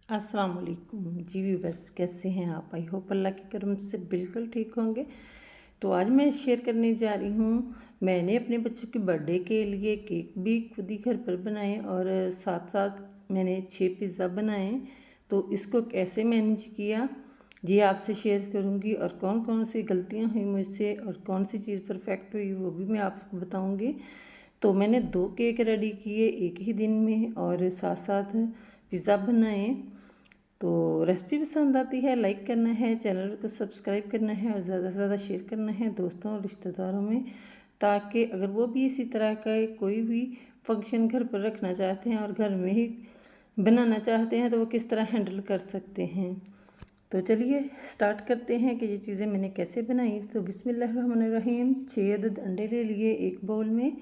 अस्सलाम वालेकुम जी व्यूअर्स, कैसे हैं आप? आई होप अल्लाह के करम से बिल्कुल ठीक होंगे। तो आज मैं शेयर करने जा रही हूँ, मैंने अपने बच्चों के बर्थडे के लिए केक भी खुद ही घर पर बनाए और साथ साथ मैंने 6 पिज़्ज़ा बनाए। तो इसको कैसे मैनेज किया जी आपसे शेयर करूँगी, और कौन कौन सी गलतियाँ हुई मुझसे और कौन सी चीज़ परफेक्ट हुई वो भी मैं आपको बताऊँगी। तो मैंने 2 केक रेडी किए एक ही दिन में और साथ साथ पिज़्ज़ा बनाए। तो रेसिपी पसंद आती है लाइक करना है, चैनल को सब्सक्राइब करना है और ज़्यादा से ज़्यादा शेयर करना है दोस्तों और रिश्तेदारों में, ताकि अगर वो भी इसी तरह का कोई भी फंक्शन घर पर रखना चाहते हैं और घर में ही बनाना चाहते हैं तो वो किस तरह हैंडल कर सकते हैं। तो चलिए स्टार्ट करते हैं कि ये चीज़ें मैंने कैसे बनाई। तो बिस्मिल्लाहिर्रहमानिर्रहीम 6 अदद अंडे ले लिए एक बाउल में।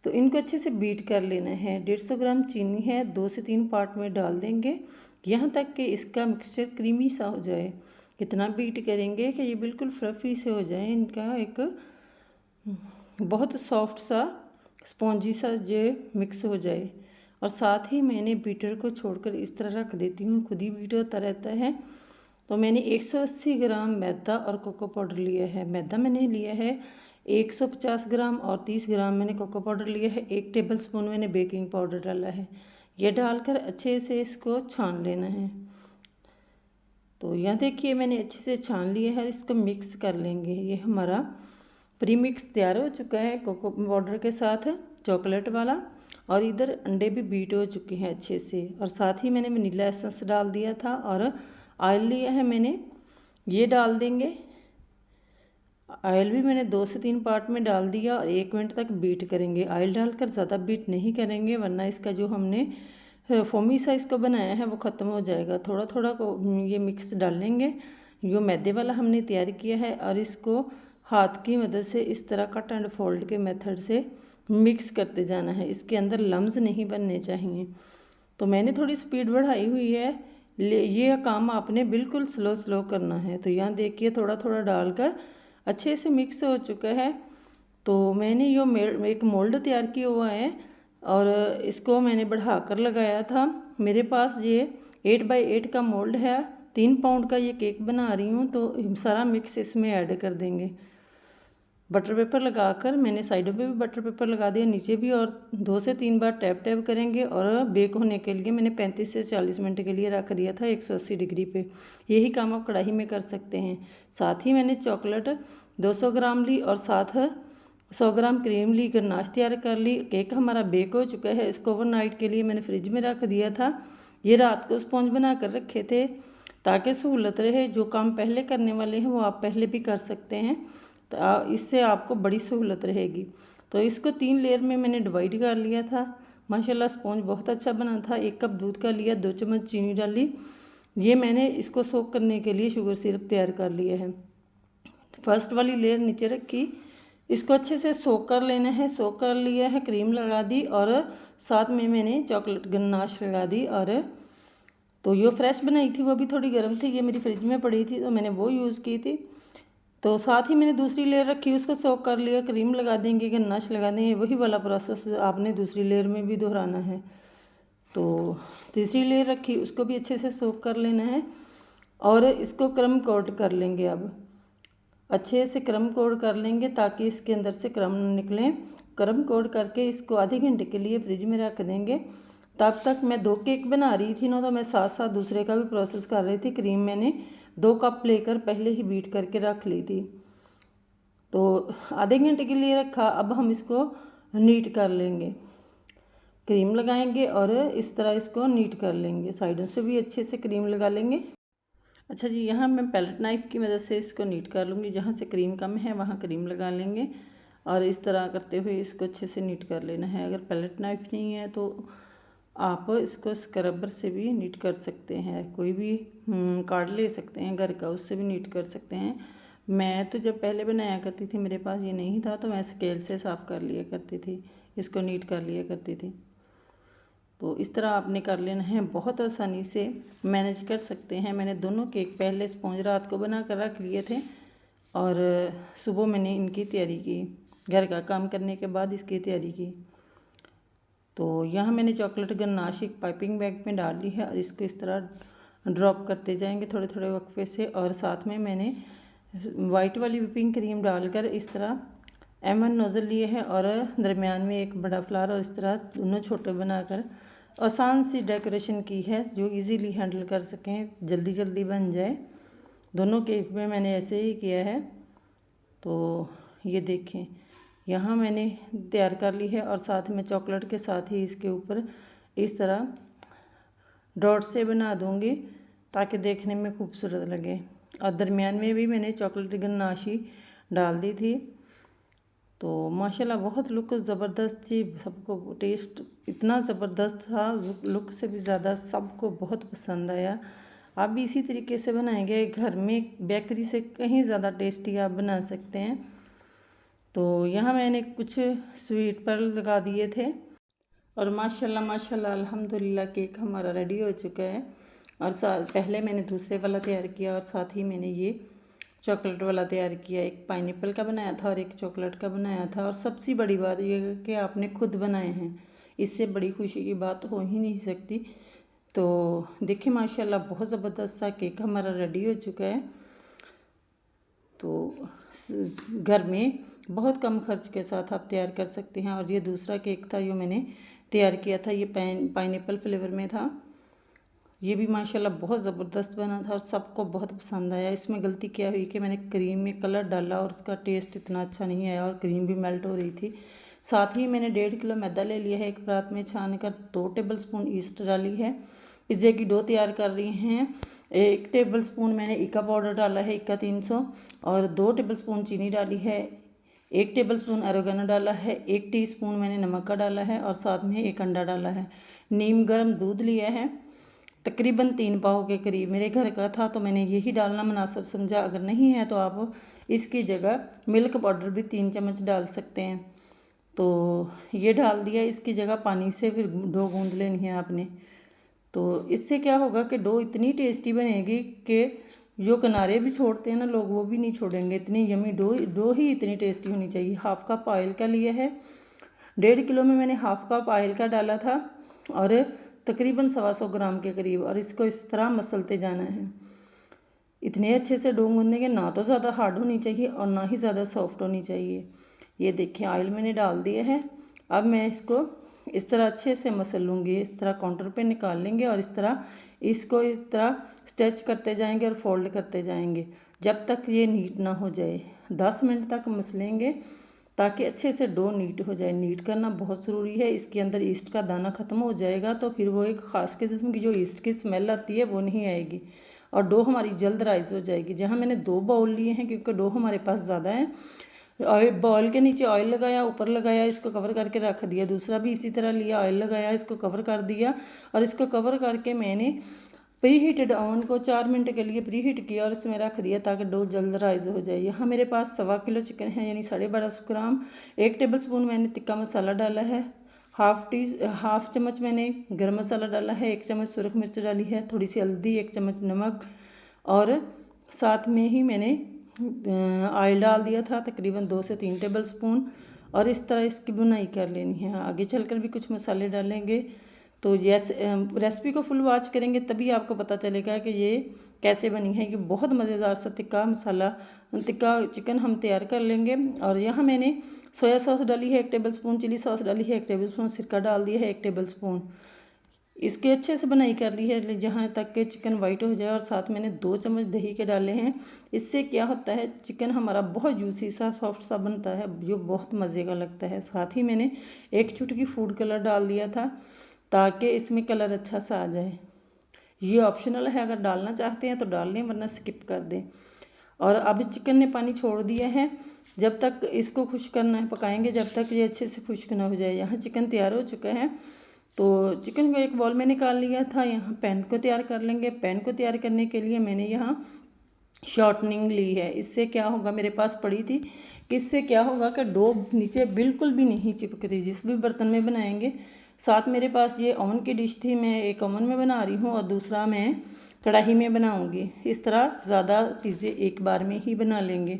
तो इनको अच्छे से बीट कर लेना है। 150 ग्राम चीनी है, 2 से 3 पार्ट में डाल देंगे यहाँ तक कि इसका मिक्सचर क्रीमी सा हो जाए। इतना बीट करेंगे कि ये बिल्कुल फ्लफ़ी से हो जाए, इनका एक बहुत सॉफ्ट सा स्पॉन्जी सा ये मिक्स हो जाए। और साथ ही मैंने बीटर को छोड़कर इस तरह रख देती हूँ, खुद ही बीट होता रहता है। तो मैंने 180 ग्राम मैदा और कोको पाउडर लिया है। मैदा मैंने लिया है 150 ग्राम और 30 ग्राम मैंने कोको पाउडर लिया है। 1 टेबल स्पून मैंने बेकिंग पाउडर डाला है। यह डालकर अच्छे से इसको छान लेना है। तो यहाँ देखिए मैंने अच्छे से छान लिया है, इसको मिक्स कर लेंगे। ये हमारा प्री मिक्स तैयार हो चुका है कोको पाउडर के साथ चॉकलेट वाला, और इधर अंडे भी बीट हो चुके हैं अच्छे से। और साथ ही मैंने वनीला एसेंस डाल दिया था और ऑयल लिया है मैंने, ये डाल देंगे। ऑयल भी मैंने 2 से 3 पार्ट में डाल दिया और 1 मिनट तक बीट करेंगे। ऑयल डालकर ज़्यादा बीट नहीं करेंगे वरना इसका जो हमने फोमी सा इसको बनाया है वो ख़त्म हो जाएगा। थोड़ा थोड़ा को ये मिक्स डालेंगे जो मैदे वाला हमने तैयार किया है, और इसको हाथ की मदद से इस तरह कट एंड फोल्ड के मेथड से मिक्स करते जाना है। इसके अंदर लम्स नहीं बनने चाहिए। तो मैंने थोड़ी स्पीड बढ़ाई हुई है, ये काम आपने बिल्कुल स्लो स्लो करना है। तो यहाँ देखिए थोड़ा थोड़ा डालकर अच्छे से मिक्स हो चुका है। तो मैंने यो एक मोल्ड तैयार किया हुआ है और इसको मैंने बढ़ा कर लगाया था। मेरे पास ये 8 बाई 8 का मोल्ड है, 3 पाउंड का ये केक बना रही हूँ। तो सारा मिक्स इसमें ऐड कर देंगे। बटर पेपर लगाकर मैंने साइडों पे भी बटर पेपर लगा दिया, नीचे भी, और 2 से 3 बार टैप टैप करेंगे। और बेक होने के लिए मैंने 35 से 40 मिनट के लिए रख दिया था 180 डिग्री पे। यही काम आप कढ़ाई में कर सकते हैं। साथ ही मैंने चॉकलेट 200 ग्राम ली और साथ 100 ग्राम क्रीम ली, गरनाश तैयार कर ली। केक हमारा बेक हो चुका है। इसको ओवरनाइट के लिए मैंने फ्रिज में रख दिया था। ये रात को स्पॉन्ज बना कर रखे थे ताकि सहूलत रहे, जो काम पहले करने वाले हैं वो आप पहले भी कर सकते हैं, तो इससे आपको बड़ी सहूलत रहेगी। तो इसको 3 लेयर में मैंने डिवाइड कर लिया था। माशाल्लाह स्पॉन्ज बहुत अच्छा बना था। 1 कप दूध का लिया, 2 चम्मच चीनी डाली। ये मैंने इसको सोक करने के लिए शुगर सिरप तैयार कर लिया है। फर्स्ट वाली लेयर नीचे रखी, इसको अच्छे से सोक कर लेना है। सोक कर लिया है, क्रीम लगा दी और साथ में मैंने चॉकलेट गनाश लगा दी। और तो ये फ्रेश बनाई थी वो भी थोड़ी गर्म थी, ये मेरी फ्रिज में पड़ी थी तो मैंने वो यूज़ की थी। तो साथ ही मैंने दूसरी लेयर रखी, उसको सोक कर लिया, क्रीम लगा देंगे, गनाश लगा देंगे। वही वाला प्रोसेस आपने दूसरी लेयर में भी दोहराना है। तो तीसरी लेयर रखी, उसको भी अच्छे से सोक कर लेना है और इसको क्रम कोट कर लेंगे। अब अच्छे से क्रम कोट कर लेंगे ताकि इसके अंदर से क्रम न निकलें। क्रम कोट करके इसको आधे घंटे के लिए फ्रिज में रख देंगे। तब तक मैं 2 केक बना रही थी ना, तो मैं साथ साथ दूसरे का भी प्रोसेस कर रही थी। क्रीम मैंने 2 कप लेकर पहले ही बीट करके रख ली थी। तो आधे घंटे के लिए रखा। अब हम इसको नीट कर लेंगे, क्रीम लगाएंगे और इस तरह इसको नीट कर लेंगे। साइडों से भी अच्छे से क्रीम लगा लेंगे। अच्छा जी, यहाँ मैं पैलेट नाइफ़ की मदद से इसको नीट कर लूँगी। जहाँ से क्रीम कम है वहाँ क्रीम लगा लेंगे और इस तरह करते हुए इसको अच्छे से नीट कर लेना है। अगर पैलेट नाइफ़ नहीं है तो आप इसको स्क्रबर से भी नीट कर सकते हैं। कोई भी कार्ड ले सकते हैं घर का, उससे भी नीट कर सकते हैं। मैं तो जब पहले बनाया करती थी मेरे पास ये नहीं था, तो मैं स्केल से साफ़ कर लिया करती थी, इसको नीट कर लिया करती थी। तो इस तरह आपने कर लेना है, बहुत आसानी से मैनेज कर सकते हैं। मैंने दोनों केक पहले स्पॉन्ज रात को बना कर रख लिए थे और सुबह मैंने इनकी तैयारी की। घर का काम करने के बाद इसकी तैयारी की। तो यहाँ मैंने चॉकलेट गनाश एक पाइपिंग बैग में डाल ली है और इसको इस तरह ड्रॉप करते जाएंगे थोड़े थोड़े वक्फे से। और साथ में मैंने वाइट वाली व्हिपिंग क्रीम डालकर इस तरह M1 नोज़ल लिए है और दरमियान में एक बड़ा फ्लावर और इस तरह दोनों छोटे बनाकर आसान सी डेकोरेशन की है जो इजीली हैंडल कर सकें, जल्दी जल्दी बन जाए। दोनों केक में मैंने ऐसे ही किया है। तो ये देखें यहाँ मैंने तैयार कर ली है और साथ में चॉकलेट के साथ ही इसके ऊपर इस तरह डॉट से बना दूँगी ताकि देखने में खूबसूरत लगे। और दरमियान में भी मैंने चॉकलेट गनाशी डाल दी थी। तो माशाल्लाह बहुत लुक ज़बरदस्त थी, सबको टेस्ट इतना ज़बरदस्त था, लुक से भी ज़्यादा सबको बहुत पसंद आया। आप भी इसी तरीके से बनाएंगे, घर में बेकरी से कहीं ज़्यादा टेस्टी आप बना सकते हैं। तो यहाँ मैंने कुछ स्वीट पर लगा दिए थे और माशाल्लाह माशाल्लाह अल्हम्दुलिल्लाह केक हमारा रेडी हो चुका है। और पहले मैंने दूसरे वाला तैयार किया और साथ ही मैंने ये चॉकलेट वाला तैयार किया। एक पाइनएप्पल का बनाया था और एक चॉकलेट का बनाया था। और सबसे बड़ी बात यह है कि आपने खुद बनाए हैं, इससे बड़ी खुशी की बात हो ही नहीं सकती। तो देखिए माशाल्लाह बहुत ज़बरदस्त सा केक हमारा रेडी हो चुका है। तो घर में बहुत कम खर्च के साथ आप तैयार कर सकते हैं। और ये दूसरा केक था जो मैंने तैयार किया था, ये पाइनएप्पल फ्लेवर में था। ये भी माशाल्लाह बहुत ज़बरदस्त बना था और सबको बहुत पसंद आया। इसमें गलती क्या हुई कि मैंने क्रीम में कलर डाला और उसका टेस्ट इतना अच्छा नहीं आया और क्रीम भी मेल्ट हो रही थी। साथ ही मैंने 1.5 किलो मैदा ले लिया है, एक परात में छान कर 2 टेबल स्पून ईस्ट डाली है। पिज़्ज़े की डो तैयार कर रही हैं। 1 टेबल स्पून मैंने इका पाउडर डाला है, इका 300, और 2 टेबल स्पून चीनी डाली है। 1 टेबल स्पून ऑरिगेनो डाला है। 1 टीस्पून मैंने नमक का डाला है और साथ में 1 अंडा डाला है। नीम गर्म दूध लिया है, तकरीबन 3 पाव के करीब मेरे घर का था, तो मैंने यही डालना मुनासिब समझा। अगर नहीं है तो आप इसकी जगह मिल्क पाउडर भी 3 चम्मच डाल सकते हैं। तो ये डाल दिया। इसकी जगह पानी से फिर डो गूंद लेनी है आपने। तो इससे क्या होगा कि डो इतनी टेस्टी बनेगी कि जो किनारे भी छोड़ते हैं ना लोग, वो भी नहीं छोड़ेंगे। इतनी यमी डो ही इतनी टेस्टी होनी चाहिए। हाफ़ कप ऑयल का लिया है। 1.5 किलो में मैंने हाफ़ कप ऑयल का डाला था और तकरीबन 125 ग्राम के करीब। और इसको इस तरह मसलते जाना है। इतने अच्छे से डो गूंदेंगे, ना तो ज़्यादा हार्ड होनी चाहिए और ना ही ज़्यादा सॉफ्ट होनी चाहिए। ये देखिए ऑयल मैंने डाल दिया है। अब मैं इसको इस तरह अच्छे से मसल लूँगी। इस तरह काउंटर पे निकाल लेंगे और इस तरह इसको इस तरह स्ट्रेच करते जाएंगे और फोल्ड करते जाएंगे जब तक ये नीट ना हो जाए। 10 मिनट तक मसलेंगे ताकि अच्छे से डो नीट हो जाए। नीट करना बहुत ज़रूरी है। इसके अंदर ईस्ट का दाना ख़त्म हो जाएगा तो फिर वो एक ख़ास किस्म की जो ईस्ट की स्मेल आती है वो नहीं आएगी और डो हमारी जल्द राइज़ हो जाएगी। जहाँ मैंने 2 बाउल लिए हैं क्योंकि डो हमारे पास ज़्यादा है। ऑयल बाउल के नीचे ऑयल लगाया, ऊपर लगाया, इसको कवर करके रख दिया। दूसरा भी इसी तरह लिया, ऑयल लगाया, इसको कवर कर दिया और इसको कवर करके मैंने प्री हीटेड ओवन को 4 मिनट के लिए प्री हीट किया और इसमें रख दिया ताकि डो जल्द राइज हो जाए। यहाँ मेरे पास 1.25 किलो चिकन है यानी 1250 ग्राम। 1 टेबल स्पून मैंने तिक्का मसाला डाला है। हाफ चम्मच मैंने गरम मसाला डाला है। 1 चम्मच सुरख मिर्च डाली है, थोड़ी सी हल्दी, 1 चम्मच नमक और साथ में ही मैंने ऑयल डाल दिया था तकरीबन 2 से 3 टेबल स्पून। और इस तरह इसकी बुनाई कर लेनी है। आगे चलकर भी कुछ मसाले डालेंगे। तो रेसिपी को फुल वॉच करेंगे तभी आपको पता चलेगा कि ये कैसे बनी है। ये बहुत मज़ेदार सा तिक्का चिकन हम तैयार कर लेंगे। और यहाँ मैंने सोया सॉस डाली है 1 टेबल स्पून, चिली सॉस डाली है 1 टेबल स्पून, सिरका डाल दिया है 1 टेबल स्पून। इसके अच्छे से बनाई कर ली है जहाँ तक के चिकन वाइट हो जाए। और साथ मैंने 2 चम्मच दही के डाले हैं। इससे क्या होता है चिकन हमारा बहुत जूसी सा सॉफ्ट सा बनता है जो बहुत मज़े का लगता है। साथ ही मैंने 1 चुटकी फूड कलर डाल दिया था ताकि इसमें कलर अच्छा सा आ जाए। ये ऑप्शनल है, अगर डालना चाहते हैं तो डाल लें वरना स्किप कर दें। और अब चिकन ने पानी छोड़ दिया है। जब तक इसको खुश्क करना है पकाएंगे जब तक ये अच्छे से खुश्क ना हो जाए। यहाँ चिकन तैयार हो चुका है तो चिकन को एक बॉल में निकाल लिया था। यहाँ पैन को तैयार कर लेंगे। पैन को तैयार करने के लिए मैंने यहाँ शॉर्टनिंग ली है। इससे क्या होगा, मेरे पास पड़ी थी कि इससे क्या होगा कि डो नीचे बिल्कुल भी नहीं चिपकती जिस भी बर्तन में बनाएंगे। साथ मेरे पास ये ओवन की डिश थी, मैं एक ओवन में बना रही हूँ और दूसरा मैं कढ़ाई में बनाऊँगी। इस तरह ज़्यादा चीज़ें एक बार में ही बना लेंगे।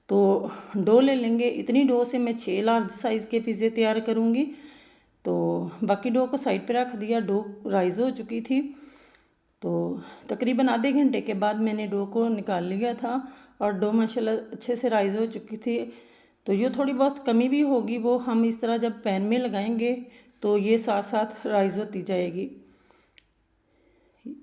तो डो ले लेंगे। इतनी डो से मैं 6 लार्ज साइज़ के पिज़्ज़े तैयार करूँगी। तो बाकी डो को साइड पे रख दिया। डो राइज़ हो चुकी थी, तो तकरीबन आधे घंटे के बाद मैंने डो को निकाल लिया था और डो माशाल्लाह अच्छे से राइज़ हो चुकी थी। तो ये थोड़ी बहुत कमी भी होगी, वो हम इस तरह जब पैन में लगाएंगे तो ये साथ साथ राइज़ होती जाएगी।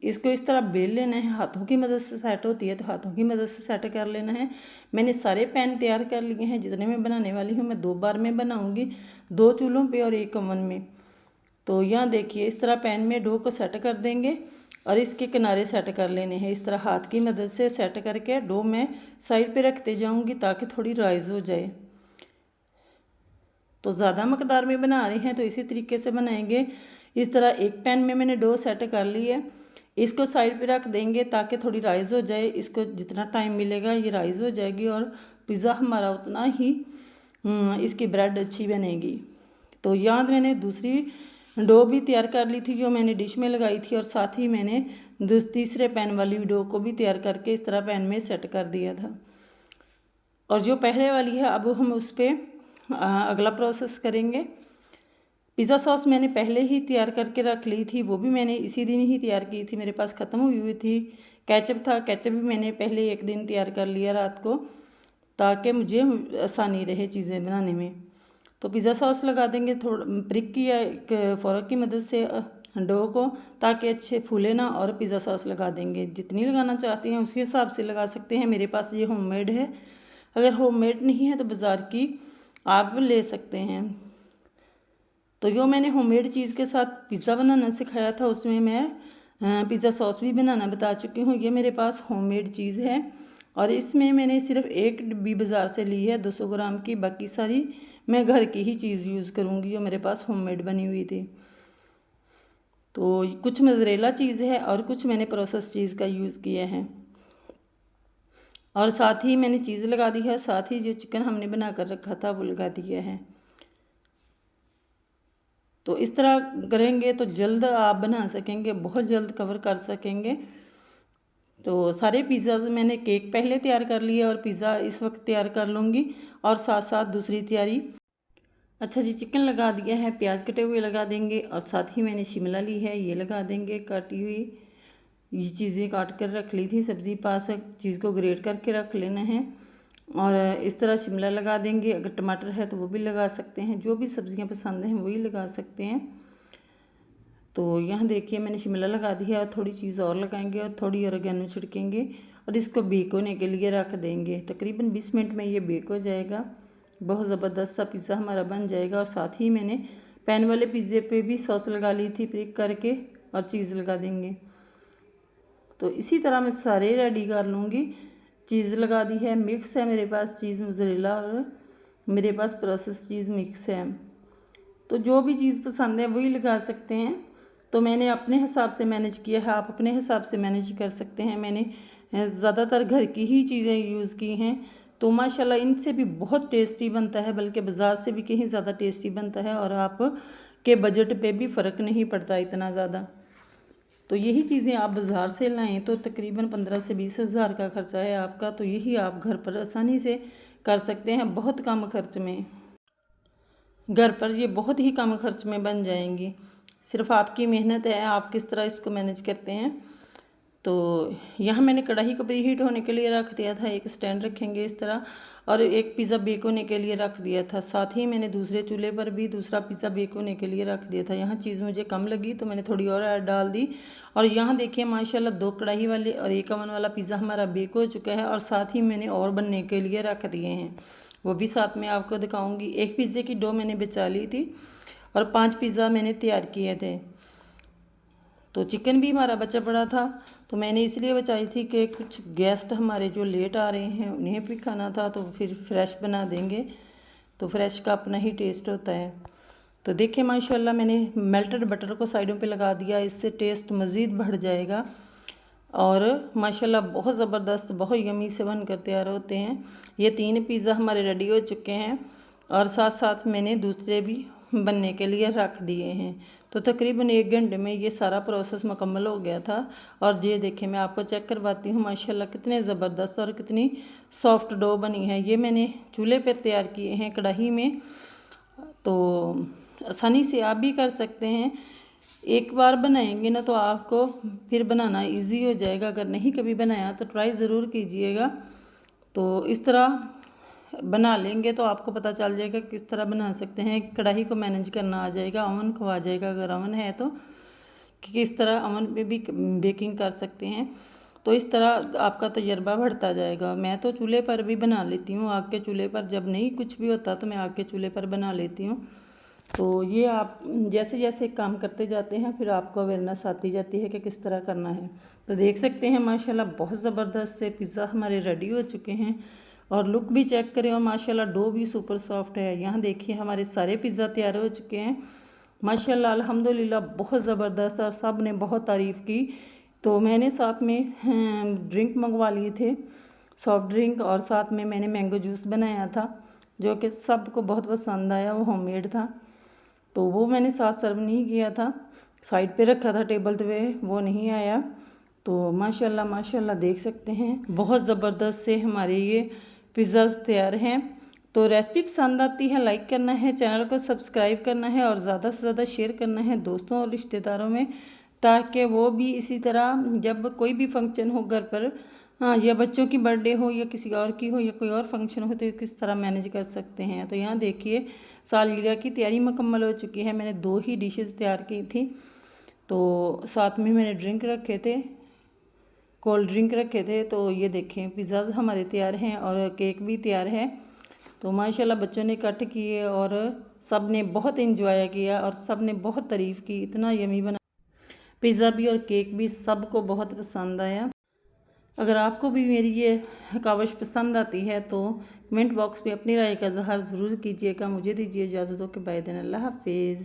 इसको इस तरह बेल लेना है, हाथों की मदद से सेट होती है तो हाथों की मदद से सेट कर लेना है। मैंने सारे पैन तैयार कर लिए हैं जितने मैं बनाने वाली हूँ। मैं 2 बार में बनाऊँगी, 2 चूल्हों पे और 1 ओवन में। तो यहाँ देखिए इस तरह पैन में डो को सेट कर देंगे और इसके किनारे सेट कर लेने हैं। इस तरह हाथ की मदद से सेट करके डो मैं साइड पे रखते जाऊँगी ताकि थोड़ी राइज़ हो जाए। तो ज़्यादा मकदार में बना रहे हैं तो इसी तरीके से बनाएंगे। इस तरह एक पैन में मैंने डो सेट कर ली है, इसको साइड पे रख देंगे ताकि थोड़ी राइज़ हो जाए। इसको जितना टाइम मिलेगा ये राइज़ हो जाएगी और पिज़्ज़ा हमारा उतना ही इसकी ब्रेड अच्छी बनेगी। तो यहाँ मैंने दूसरी डो भी तैयार कर ली थी जो मैंने डिश में लगाई थी, और साथ ही मैंने तीसरे पैन वाली डो को भी तैयार करके इस तरह पैन में सेट कर दिया था। और जो पहले वाली है अब हम उस पर अगला प्रोसेस करेंगे। पिज़्ज़ा सॉस मैंने पहले ही तैयार करके रख ली थी, वो भी मैंने इसी दिन ही तैयार की थी, मेरे पास ख़त्म हुई थी। केचप था, केचप भी मैंने पहले एक दिन तैयार कर लिया रात को ताकि मुझे आसानी रहे चीज़ें बनाने में। तो पिज़्ज़ा सॉस लगा देंगे थोड़ा ब्रिक की या एक फोर्क की मदद से डो को, ताकि अच्छे फूले ना, और पिज़्ज़ा सॉस लगा देंगे। जितनी लगाना चाहते हैं उसी हिसाब से लगा सकते हैं। मेरे पास ये होममेड है, अगर होममेड नहीं है तो बाज़ार की आप ले सकते हैं। तो जो मैंने होममेड चीज़ के साथ पिज़्ज़ा बनाना सिखाया था उसमें मैं पिज़्ज़ा सॉस भी बनाना बता चुकी हूँ। ये मेरे पास होममेड चीज़ है और इसमें मैंने सिर्फ एक डिब्बी बाज़ार से ली है 200 ग्राम की, बाकी सारी मैं घर की ही चीज़ यूज़ करूँगी जो मेरे पास होममेड बनी हुई थी। तो कुछ मोज़रेला चीज़ है और कुछ मैंने प्रोसेस चीज़ का यूज़ किया है, और साथ ही मैंने चीज़ लगा दी है, साथ ही जो चिकन हमने बना कर रखा था वो लगा दिया है। तो इस तरह करेंगे तो जल्द आप बना सकेंगे, बहुत जल्द कवर कर सकेंगे। तो सारे पिज़्ज़ा मैंने केक पहले तैयार कर लिया और पिज़्ज़ा इस वक्त तैयार कर लूँगी, और साथ साथ दूसरी तैयारी। अच्छा जी, चिकन लगा दिया है, प्याज कटे हुए लगा देंगे, और साथ ही मैंने शिमला ली है ये लगा देंगे काटी हुई। ये चीज़ें काट कर रख ली थी, सब्ज़ी पास चीज़ को ग्रेट करके रख लेना है, और इस तरह शिमला लगा देंगे। अगर टमाटर है तो वो भी लगा सकते हैं, जो भी सब्ज़ियां पसंद हैं वही लगा सकते हैं। तो यहाँ देखिए मैंने शिमला लगा दी है, और थोड़ी चीज़ और लगाएंगे और थोड़ी ऑरिगेनो छिड़केंगे और इसको बेक होने के लिए रख देंगे। तकरीबन 20 मिनट में ये बेक हो जाएगा, बहुत ज़बरदस्त सा पिज़्ज़ा हमारा बन जाएगा। और साथ ही मैंने पैन वाले पिज़्ज़े पे भी सॉस लगा ली थी प्रिक करके, और चीज़ लगा देंगे। तो इसी तरह मैं सारे रेडी कर लूँगी। चीज़ लगा दी है, मिक्स है मेरे पास चीज़ मोज़रेला, और मेरे पास प्रोसेस चीज़ मिक्स है। तो जो भी चीज़ पसंद है वही लगा सकते हैं। तो मैंने अपने हिसाब से मैनेज किया है, आप अपने हिसाब से मैनेज कर सकते हैं। मैंने ज़्यादातर घर की ही चीज़ें यूज़ की हैं, तो माशाल्लाह इनसे भी बहुत टेस्टी बनता है, बल्कि बाज़ार से भी कहीं ज़्यादा टेस्टी बनता है, और आप के बजट पे भी फ़र्क नहीं पड़ता इतना ज़्यादा। तो यही चीज़ें आप बाज़ार से लाएँ तो तकरीबन 15 से 20 हज़ार का ख़र्चा है आपका, तो यही आप घर पर आसानी से कर सकते हैं, बहुत कम खर्च में। घर पर ये बहुत ही कम खर्च में बन जाएंगी, सिर्फ आपकी मेहनत है, आप किस तरह इसको मैनेज करते हैं। तो यहाँ मैंने कढ़ाई को प्री हीट होने के लिए रख दिया था, एक स्टैंड रखेंगे इस तरह, और एक पिज़्ज़ा बेक होने के लिए रख दिया था। साथ ही मैंने दूसरे चूल्हे पर भी दूसरा पिज़्ज़ा बेक होने के लिए रख दिया था। यहाँ चीज़ मुझे कम लगी तो मैंने थोड़ी और ऐड डाल दी, और यहाँ देखिए माशाल्लाह 2 कढ़ाई वाले और 1 ओवन वाला पिज़्ज़ा हमारा बेक हो चुका है, और साथ ही मैंने और बनने के लिए रख दिए हैं, वो भी साथ में आपको दिखाऊँगी। एक पिज़्ज़े की डो मैंने बचा ली थी और 5 पिज़्ज़ा मैंने तैयार किए थे। तो चिकन भी हमारा बचा पड़ा था, तो मैंने इसलिए बचाई थी कि कुछ गेस्ट हमारे जो लेट आ रहे हैं उन्हें भी खाना था, तो फिर फ्रेश बना देंगे, तो फ्रेश का अपना ही टेस्ट होता है। तो देखिए माशाल्लाह मैंने मेल्टेड बटर को साइडों पे लगा दिया, इससे टेस्ट मज़ीद बढ़ जाएगा, और माशाल्लाह बहुत ज़बरदस्त बहुत यमी से बनकर तैयार होते हैं। ये 3 पिज़्ज़ा हमारे रेडी हो चुके हैं, और साथ साथ मैंने दूसरे भी बनने के लिए रख दिए हैं। तो तकरीबन 1 घंटे में ये सारा प्रोसेस मुकम्मल हो गया था। और ये देखिए मैं आपको चेक करवाती हूँ माशाल्लाह कितने ज़बरदस्त और कितनी सॉफ्ट डो बनी है। ये मैंने चूल्हे पर तैयार किए हैं कढ़ाई में। तो आसानी से आप भी कर सकते हैं। एक बार बनाएंगे ना तो आपको फिर बनाना इजी हो जाएगा। अगर नहीं कभी बनाया तो ट्राई ज़रूर कीजिएगा। तो इस तरह बना लेंगे तो आपको पता चल जाएगा किस तरह बना सकते हैं। कढ़ाई को मैनेज करना आ जाएगा, ओवन को आ जाएगा अगर ओवन है तो, कि किस तरह ओवन पे भी बेकिंग कर सकते हैं। तो इस तरह आपका तजर्बा बढ़ता जाएगा। मैं तो चूल्हे पर भी बना लेती हूँ, आग के चूल्हे पर। जब नहीं कुछ भी होता तो मैं आग के चूल्हे पर बना लेती हूँ। तो ये आप जैसे जैसे काम करते जाते हैं फिर आपको अवेयरनेस आती जाती है कि किस तरह करना है। तो देख सकते हैं माशाल्लाह बहुत ज़बरदस्त से पिज़्ज़ा हमारे रेडी हो चुके हैं। और लुक भी चेक करें और माशाल्लाह डो भी सुपर सॉफ्ट है। यहाँ देखिए हमारे सारे पिज़्ज़ा तैयार हो चुके हैं माशाल्लाह अल्हम्दुलिल्लाह, बहुत ज़बरदस्त। और सब ने बहुत तारीफ़ की। तो मैंने साथ में ड्रिंक मंगवा लिए थे, सॉफ्ट ड्रिंक, और साथ में मैंने मैंगो जूस बनाया था जो कि सबको बहुत पसंद आया। वो होममेड था तो वो मैंने साथ सर्व नहीं किया था, साइड पे रखा था टेबल पे, वो नहीं आया। तो माशाल्लाह माशाल्लाह देख सकते हैं बहुत ज़बरदस्त से हमारे ये पिज़्ज़ा तैयार हैं। तो रेसिपी पसंद आती है लाइक करना है, चैनल को सब्सक्राइब करना है और ज़्यादा से ज़्यादा शेयर करना है दोस्तों और रिश्तेदारों में, ताकि वो भी इसी तरह जब कोई भी फंक्शन हो घर पर, हाँ, या बच्चों की बर्थडे हो या किसी और की हो या कोई और फंक्शन हो तो किस तरह मैनेज कर सकते हैं। तो यहाँ देखिए सालगिरह की तैयारी मुकम्मल हो चुकी है। मैंने 2 ही डिशेस तैयार की थी। तो साथ में मैंने ड्रिंक रखे थे, कोल्ड ड्रिंक रखे थे। तो ये देखें पिज़्ज़ा हमारे तैयार हैं और केक भी तैयार है। तो माशाल्लाह बच्चों ने कट किए और सब ने बहुत इंजॉय किया और सब ने बहुत तारीफ़ की। इतना यमी बना पिज़्ज़ा भी और केक भी, सबको बहुत पसंद आया। अगर आपको भी मेरी ये काविश पसंद आती है तो कमेंट बॉक्स में अपनी राय का इज़हार ज़रूर कीजिएगा। मुझे दीजिए इजाज़त, के बाय दिन, अल्लाह हाफिज़।